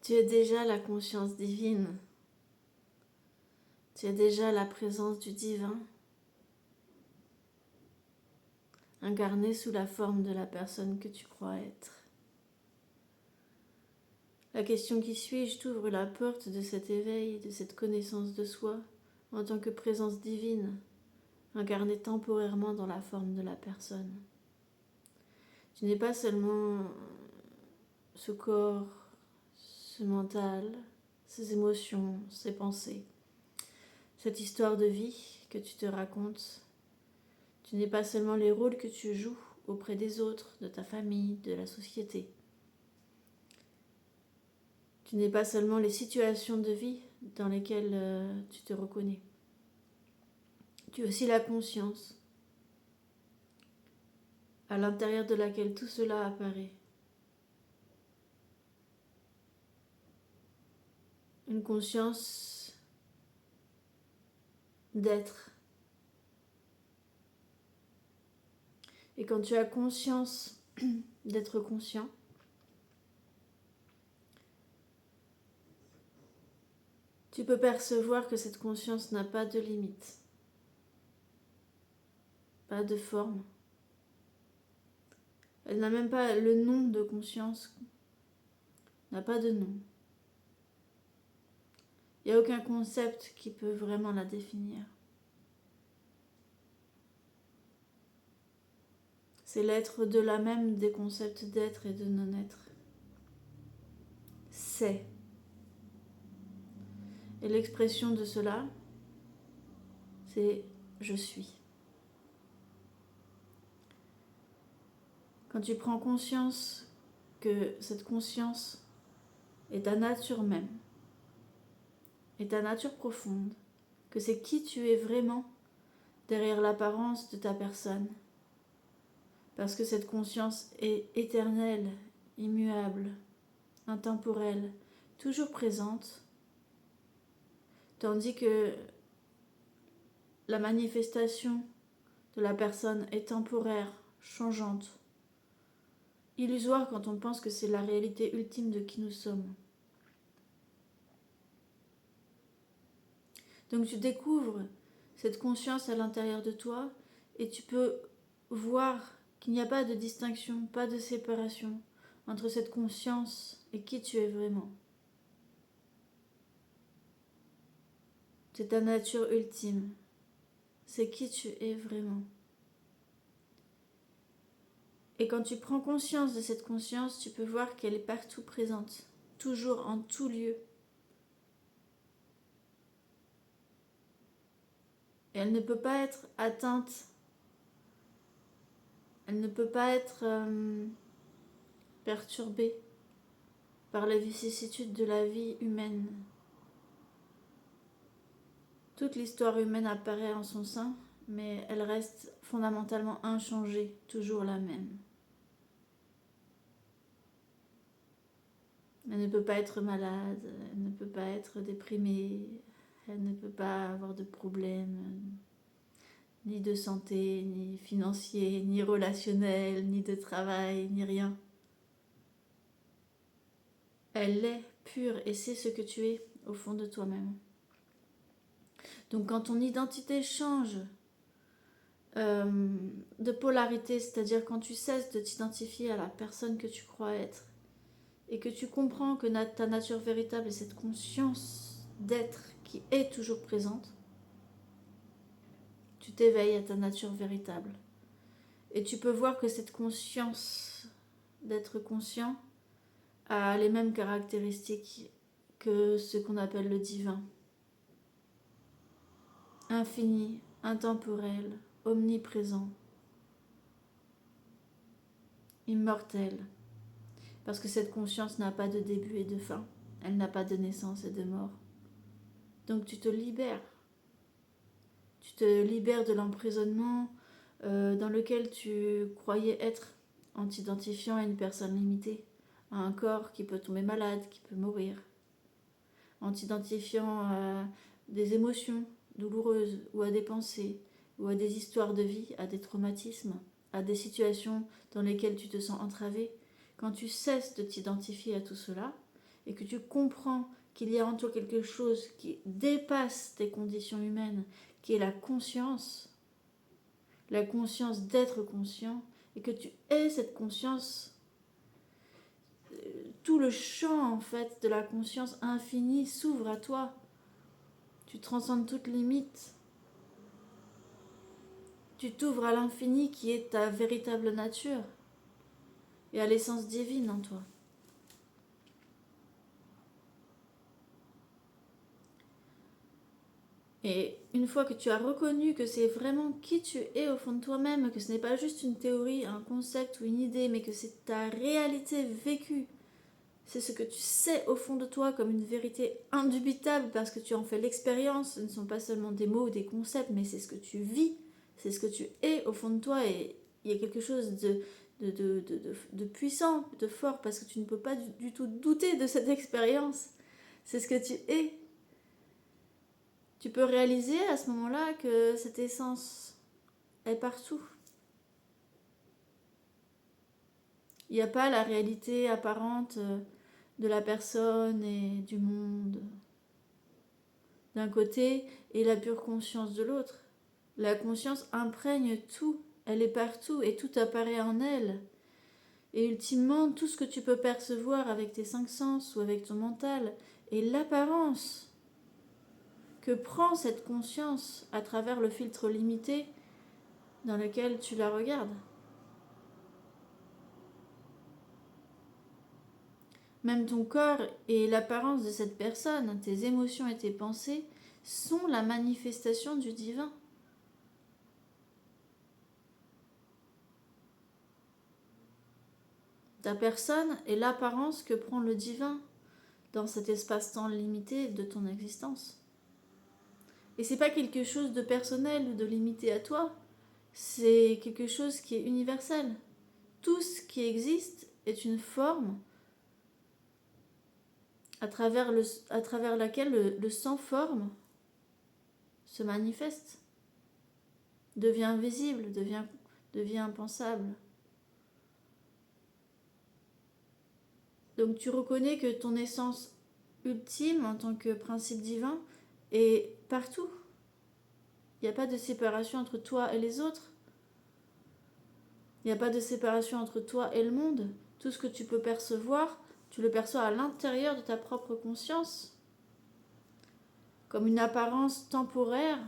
Tu es déjà la conscience divine. Tu es déjà la présence du divin, incarnée sous la forme de la personne que tu crois être. La question qui suis-je t'ouvre la porte de cet éveil, de cette connaissance de soi, en tant que présence divine, incarnée temporairement dans la forme de la personne. Tu n'es pas seulement ce corps, ce mental, ces émotions, ces pensées, cette histoire de vie que tu te racontes. Tu n'es pas seulement les rôles que tu joues auprès des autres, de ta famille, de la société. Tu n'es pas seulement les situations de vie dans lesquelles tu te reconnais. Tu es aussi la conscience à l'intérieur de laquelle tout cela apparaît. Une conscience d'être. Et quand tu as conscience d'être conscient, tu peux percevoir que cette conscience n'a pas de limite, pas de forme. Elle n'a même pas le nom de conscience, n'a pas de nom. Il n'y a aucun concept qui peut vraiment la définir. C'est l'être au-delà même des concepts d'être et de non-être. C'est. Et l'expression de cela, c'est « je suis ». Quand tu prends conscience que cette conscience est ta nature même, est ta nature profonde, que c'est qui tu es vraiment derrière l'apparence de ta personne, parce que cette conscience est éternelle, immuable, intemporelle, toujours présente, tandis que la manifestation de la personne est temporaire, changeante, illusoire quand on pense que c'est la réalité ultime de qui nous sommes. Donc tu découvres cette conscience à l'intérieur de toi et tu peux voir qu'il n'y a pas de distinction, pas de séparation entre cette conscience et qui tu es vraiment. C'est ta nature ultime. C'est qui tu es vraiment. Et quand tu prends conscience de cette conscience, tu peux voir qu'elle est partout présente, toujours en tout lieu. Et elle ne peut pas être atteinte, elle ne peut pas être perturbée par les vicissitudes de la vie humaine. Toute l'histoire humaine apparaît en son sein, mais elle reste fondamentalement inchangée, toujours la même. Elle ne peut pas être malade, elle ne peut pas être déprimée, elle ne peut pas avoir de problème, ni de santé, ni financier, ni relationnel, ni de travail, ni rien. Elle est pure et c'est ce que tu es au fond de toi-même. Donc quand ton identité change de polarité, c'est-à-dire quand tu cesses de t'identifier à la personne que tu crois être et que tu comprends que ta nature véritable est cette conscience d'être qui est toujours présente, tu t'éveilles à ta nature véritable. Et tu peux voir que cette conscience d'être conscient a les mêmes caractéristiques que ce qu'on appelle le divin. Infini, intemporel, omniprésent, immortel. Parce que cette conscience n'a pas de début et de fin. Elle n'a pas de naissance et de mort. Donc tu te libères. Tu te libères de l'emprisonnement dans lequel tu croyais être en t'identifiant à une personne limitée, à un corps qui peut tomber malade, qui peut mourir, en t'identifiant à des émotions douloureuses ou à des pensées ou à des histoires de vie, à des traumatismes, à des situations dans lesquelles tu te sens entravé. Quand tu cesses de t'identifier à tout cela et que tu comprends qu'il y a en toi quelque chose qui dépasse tes conditions humaines, qui est la conscience d'être conscient, et que tu aies cette conscience, tout le champ en fait de la conscience infinie s'ouvre à toi. Tu transcendes toute limite. Tu t'ouvres à l'infini qui est ta véritable nature et à l'essence divine en toi. Et une fois que tu as reconnu que c'est vraiment qui tu es au fond de toi-même, que ce n'est pas juste une théorie, un concept ou une idée, mais que c'est ta réalité vécue, c'est ce que tu sais au fond de toi comme une vérité indubitable parce que tu en fais l'expérience, ce ne sont pas seulement des mots ou des concepts, mais c'est ce que tu vis, c'est ce que tu es au fond de toi, et il y a quelque chose de puissant, de fort, parce que tu ne peux pas du tout douter de cette expérience, c'est ce que tu es. Tu peux réaliser à ce moment-là que cette essence est partout. Il n'y a pas la réalité apparente de la personne et du monde d'un côté et la pure conscience de l'autre. La conscience imprègne tout, elle est partout et tout apparaît en elle. Et ultimement, tout ce que tu peux percevoir avec tes 5 sens ou avec ton mental est l'apparence que prend cette conscience à travers le filtre limité dans lequel tu la regardes. Même ton corps et l'apparence de cette personne, tes émotions et tes pensées sont la manifestation du divin. Ta personne est l'apparence que prend le divin dans cet espace-temps limité de ton existence. Et c'est pas quelque chose de personnel ou de limité à toi, c'est quelque chose qui est universel. Tout ce qui existe est une forme à travers laquelle le sans-forme se manifeste, devient visible, devient pensable. Donc tu reconnais que ton essence ultime en tant que principe divin est partout. Il n'y a pas de séparation entre toi et les autres. Il n'y a pas de séparation entre toi et le monde. Tout ce que tu peux percevoir, tu le perçois à l'intérieur de ta propre conscience, comme une apparence temporaire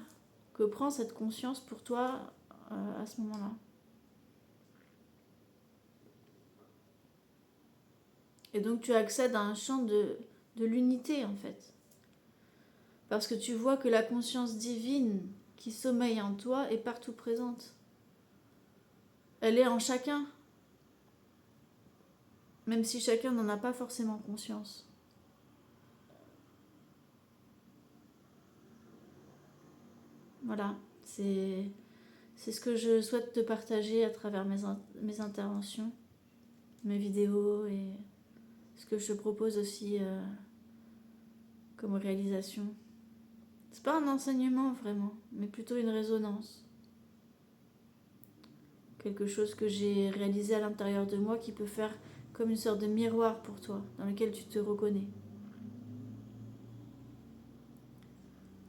que prend cette conscience pour toi à ce moment-là. Et donc tu accèdes à un champ de l'unité en fait. Parce que tu vois que la conscience divine qui sommeille en toi est partout présente. Elle est en chacun, même si chacun n'en a pas forcément conscience. Voilà, c'est ce que je souhaite te partager à travers mes interventions, mes vidéos et ce que je te propose aussi comme réalisation. C'est pas un enseignement vraiment, mais plutôt une résonance. Quelque chose que j'ai réalisé à l'intérieur de moi qui peut faire comme une sorte de miroir pour toi, dans lequel tu te reconnais.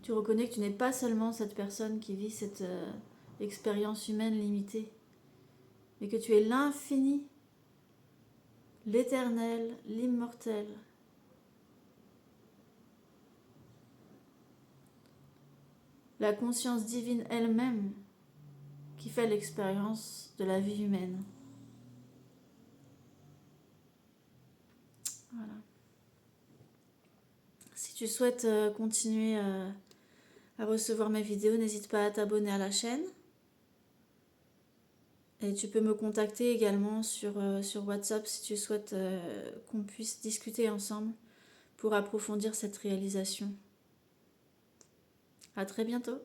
Tu reconnais que tu n'es pas seulement cette personne qui vit cette expérience humaine limitée, mais que tu es l'infini, l'éternel, l'immortel. La conscience divine elle-même qui fait l'expérience de la vie humaine. Voilà. Si tu souhaites continuer à recevoir mes vidéos, n'hésite pas à t'abonner à la chaîne. Et tu peux me contacter également sur WhatsApp si tu souhaites qu'on puisse discuter ensemble pour approfondir cette réalisation. À très bientôt.